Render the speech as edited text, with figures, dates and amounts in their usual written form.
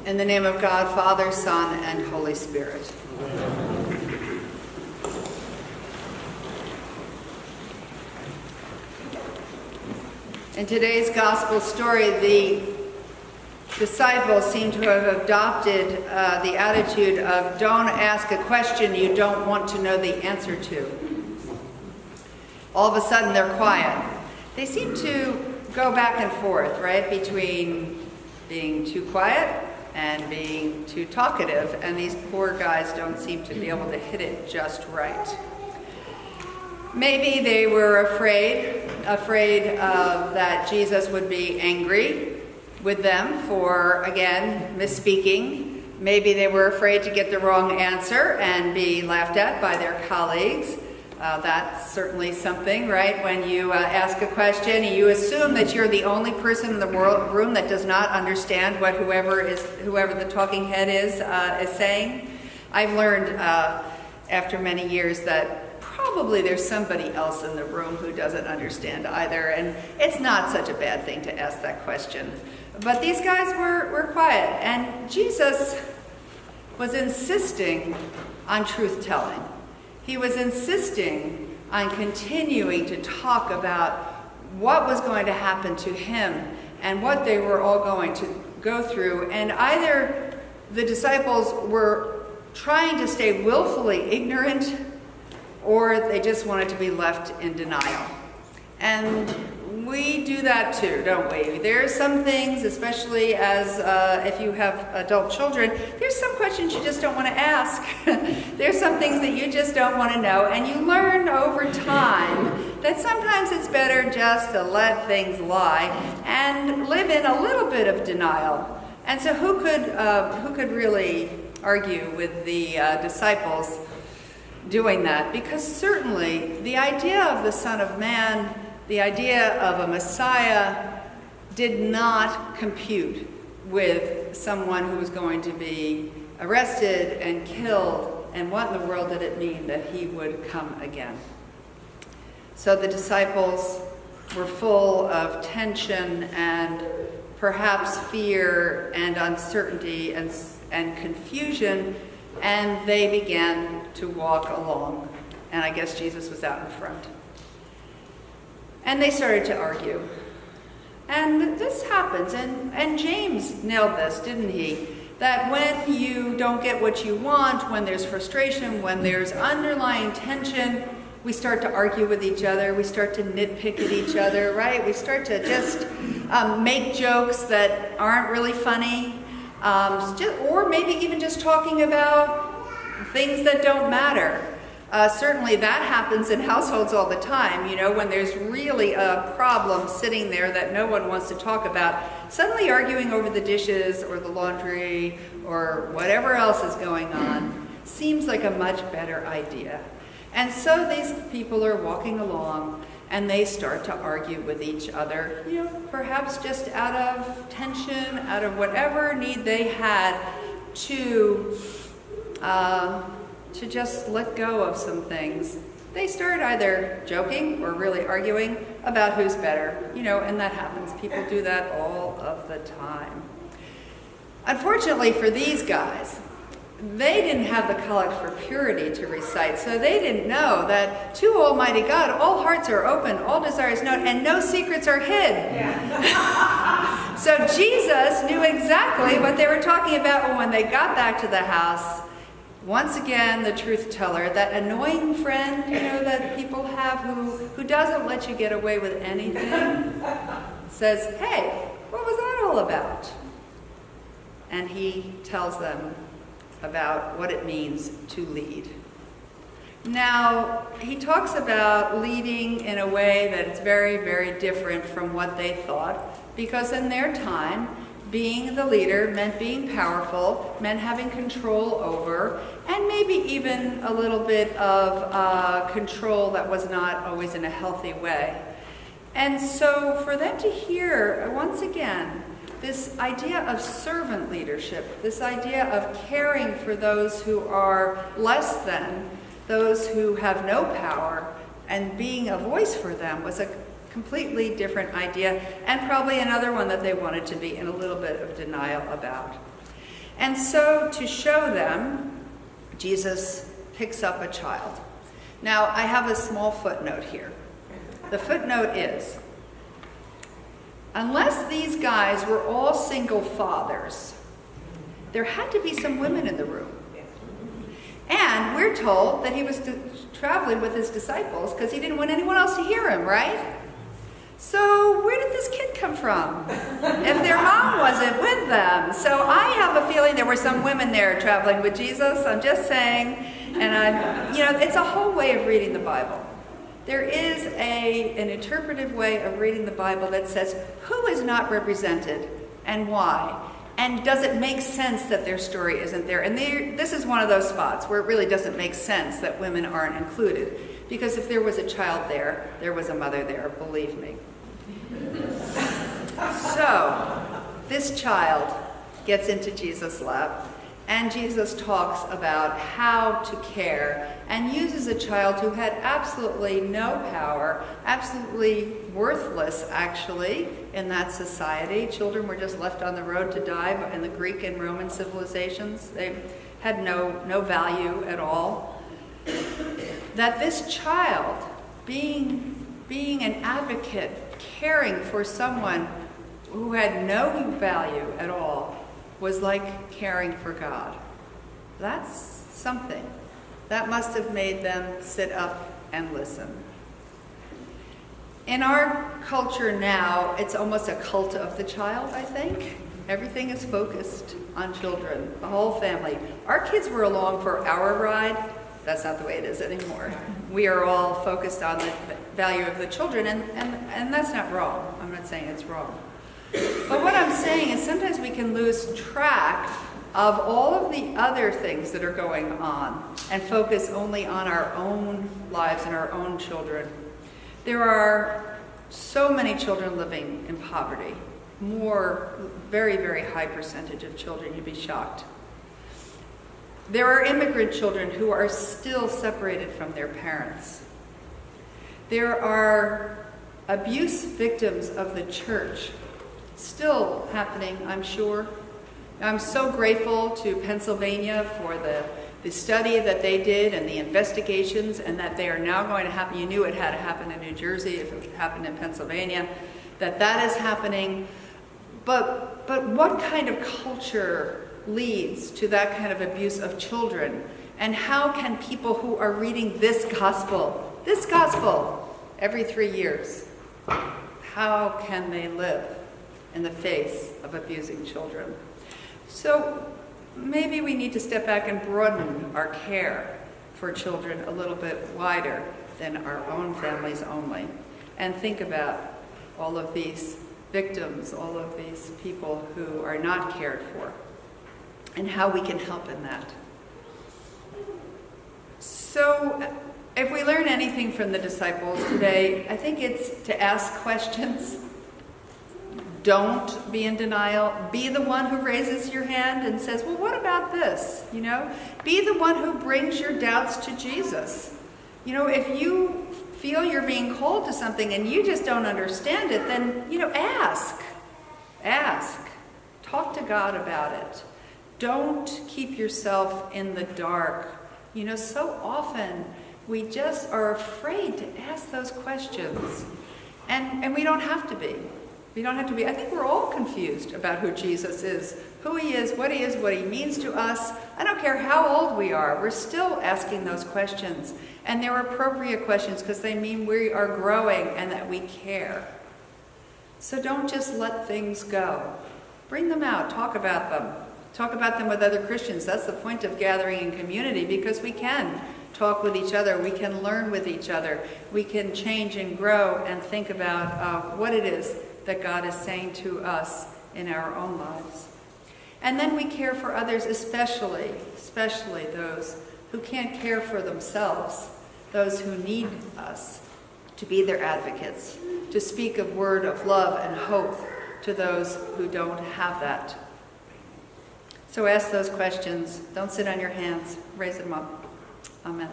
In the name of God, Father, Son, and Holy Spirit. In today's gospel story, the disciples seem to have adopted the attitude of don't ask a question you don't want to know the answer to. All of a sudden, they're quiet. They seem to go back and forth, right, between being too quiet and being too talkative, and these poor guys don't seem to be able to hit it just right. Maybe they were afraid that Jesus would be angry with them for, again, misspeaking. Maybe they were afraid to get the wrong answer and be laughed at by their colleagues. That's certainly something, right? When you ask a question, you assume that you're the only person in the room that does not understand what whoever the talking head is saying. I've learned after many years that probably there's somebody else in the room who doesn't understand either, and it's not such a bad thing to ask that question. But these guys were quiet, and Jesus was insisting on truth-telling. He was insisting on continuing to talk about what was going to happen to him and what they were all going to go through. And either the disciples were trying to stay willfully ignorant, or they just wanted to be left in denial. And we do that too, don't we? There are some things, especially as if you have adult children, there's some questions you just don't want to ask. There's some things that you just don't want to know, and you learn over time that sometimes it's better just to let things lie and live in a little bit of denial. And so who could really argue with the disciples doing that? Because certainly the idea of the Son of Man, the idea of a Messiah, did not compute with someone who was going to be arrested and killed, and what in the world did it mean that he would come again? So the disciples were full of tension and perhaps fear and uncertainty and confusion, and they began to walk along. And I guess Jesus was out in front. And they started to argue. And this happens, and James nailed this, didn't he? That when you don't get what you want, when there's frustration, when there's underlying tension, we start to argue with each other, we start to nitpick at each other, right? We start to just make jokes that aren't really funny, or maybe even just talking about things that don't matter. Certainly that happens in households all the time, when there's really a problem sitting there that no one wants to talk about. Suddenly arguing over the dishes or the laundry or whatever else is going on seems like a much better idea. And so these people are walking along and they start to argue with each other, perhaps just out of tension, out of whatever need they had to just let go of some things. They start either joking or really arguing about who's better, and that happens. People do that all of the time. Unfortunately for these guys, they didn't have the Collect for Purity to recite, so they didn't know that to Almighty God, all hearts are open, all desires known, and no secrets are hid. Yeah. So Jesus knew exactly what they were talking about when they got back to the house. Once again, the truth teller, that annoying friend, that people have who doesn't let you get away with anything, says, hey, what was that all about? And he tells them about what it means to lead. Now, he talks about leading in a way that is very, very different from what they thought, because in their time, being the leader meant being powerful, meant having control over, and maybe even a little bit of control that was not always in a healthy way. And so for them to hear, once again, this idea of servant leadership, this idea of caring for those who are less than, those who have no power, and being a voice for them was a completely different idea, and probably another one that they wanted to be in a little bit of denial about. And so to show them, Jesus picks up a child. Now, I have a small footnote here. The footnote is, unless these guys were all single fathers, there had to be some women in the room. And we're told that he was traveling with his disciples because he didn't want anyone else to hear him, right? So where did this kid come from if their mom wasn't with them? So I have a feeling there were some women there traveling with Jesus. I'm just saying. And it's a whole way of reading the Bible. There is an interpretive way of reading the Bible that says who is not represented and why. And does it make sense that their story isn't there? And this is one of those spots where it really doesn't make sense that women aren't included. Because if there was a child there, there was a mother there, believe me. So, this child gets into Jesus' lap, and Jesus talks about how to care, and uses a child who had absolutely no power, absolutely worthless, actually, in that society. Children were just left on the road to die in the Greek and Roman civilizations. They had no value at all. That this child, being an advocate, caring for someone who had no value at all, was like caring for God. That's something. That must have made them sit up and listen. In our culture now, it's almost a cult of the child, I think. Everything is focused on children, the whole family. Our kids were along for our ride. That's not the way it is anymore. We are all focused on the value of the children, and that's not wrong. I'm not saying it's wrong. But what I'm saying is sometimes we can lose track of all of the other things that are going on and focus only on our own lives and our own children. There are so many children living in poverty. Very, very high percentage of children, you'd be shocked. There are immigrant children who are still separated from their parents. There are abuse victims of the church still happening, I'm sure. I'm so grateful to Pennsylvania for the study that they did and the investigations, and that they are now going to happen. You knew it had to happen in New Jersey if it happened in Pennsylvania, that is happening. But what kind of culture leads to that kind of abuse of children? And how can people who are reading this gospel every 3 years, how can they live in the face of abusing children? So maybe we need to step back and broaden our care for children a little bit wider than our own families only, and think about all of these victims, all of these people who are not cared for, and how we can help in that. So if we learn anything from the disciples today, I think it's to ask questions. Don't be in denial. Be the one who raises your hand and says, well, what about this? Be the one who brings your doubts to Jesus. If you feel you're being called to something and you just don't understand it, then, ask. Talk to God about it. Don't keep yourself in the dark. So often we just are afraid to ask those questions. And we don't have to be. We don't have to be. I think we're all confused about who Jesus is, who he is, what he means to us. I don't care how old we are. We're still asking those questions. And they're appropriate questions because they mean we are growing and that we care. So don't just let things go. Bring them out. Talk about them. Talk about them with other Christians. That's the point of gathering in community, because we can talk with each other. We can learn with each other. We can change and grow and think about what it is that God is saying to us in our own lives. And then we care for others, especially those who can't care for themselves, those who need us to be their advocates, to speak a word of love and hope to those who don't have that. So ask those questions. Don't sit on your hands. Raise them up. Amen.